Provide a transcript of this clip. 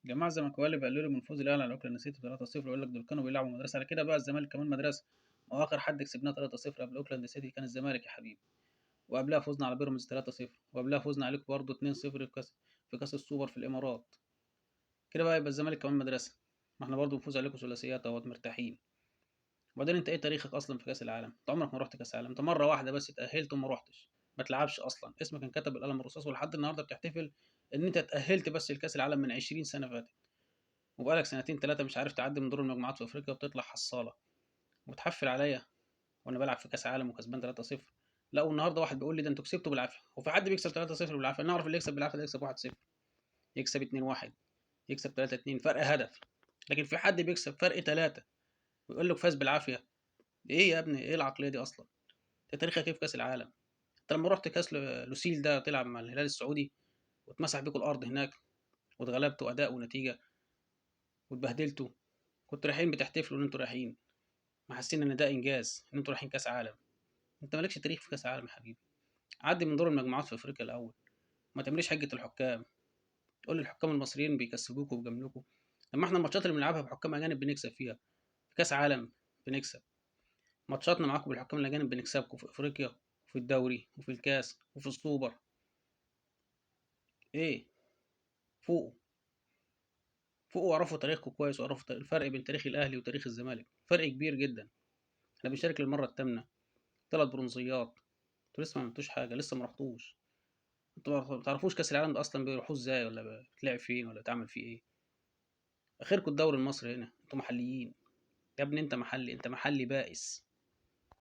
جماعة الزملكاويه بيقللوا من فوز الاهلي على اوكلاند سيتي 3-0 ويقول لك دول كانوا بيلعبوا مدرسه. على كده بقى الزمالك كمان مدرسه. ما هو اخر حد كسبناه 3-0 قبل اوكلاند سيتي كان الزمالك يا حبيبي. وقبلها فوزنا على بيراميدز 3-0، وقبلها فوزنا عليكم برضه 2-0 في كاس السوبر في الامارات. كده بقى يبقى الزمالك كمان مدرسه. ما احنا برضه بنفوز عليكم ثلاثيات اهوت مرتاحين. وبعدين انت ايه تاريخك اصلا في كاس العالم؟ انت عمرك ما رحت كاس العالم، انت مره واحده بس اتاهلت وما رحتش. ما تلعبش اصلا، اسمك انكتب بالقلم الرصاص ولحد النهارده بتحتفل ان انت اتاهلت بس لكاس العالم من 20 سنه فاتت. وبقالك سنتين ثلاثه مش عارف تعدي من دور المجموعات في افريقيا وبتطلع حصاله. وبتحفل عليا وانا بلعب في كاس عالم وكسبان 3-0. لا والنهارده واحد بيقول لي ده انتوا كسبتوا بالعافيه. وفي حد بيكسب 3-0 بالعافيه؟ نعرف اللي يكسب بالعافيه ده يكسب 1-0، يكسب 2-1، يكسب 3-2 فرق هدف. لكن في حد بيكسب فرق 3 ويقول لك فاز بالعافيه؟ ايه يا ابني، ايه العقليه دي اصلا؟ انت تاريخك كيف في كاس العالم؟ انت لما رحت كاس لوسيل ده تلعب مع الهلال السعودي واتمسح بيكم الارض هناك، واتغلبتوا اداء ونتيجه واتبهدلتوا، كنتوا رايحين بتحتفلوا ان انتوا رايحين، ما حاسين ان ده انجاز ان انتوا رايحين كاس عالم. انت مالكش تاريخ في كاس عالم يا حبيبي. عدي من دور المجموعات في افريقيا الاول. ما تعمليش حجه الحكام، تقول لي الحكام المصريين بيكسبوكوا وبيجاملوكوا. لما احنا الماتشات اللي بنلعبها بحكام اجانب بنكسب فيها. في كاس عالم بنكسب. ماتشاتنا معاكم بالحكام الاجانب بنكسبكم في افريقيا وفي الدوري وفي الكاس وفي السوبر. ايه؟ فوقوا. فوقوا واعرفوا تاريخكم كويس، واعرفوا الفرق بين تاريخ الاهلي وتاريخ الزمالك فرق كبير جدا. احنا بنشارك للمره الثامنه، 3 برونزيات. انتوا لسه ما عملتوش حاجه، لسه ما رحتوش. انتوا ما تعرفوش كاس العالم ده اصلا بيروحوه ازاي، ولا بتلعب فين، ولا تعمل فيه ايه. اخركم الدوري المصري هنا، انتوا محليين. يا ابني انت محلي، انت محلي بائس.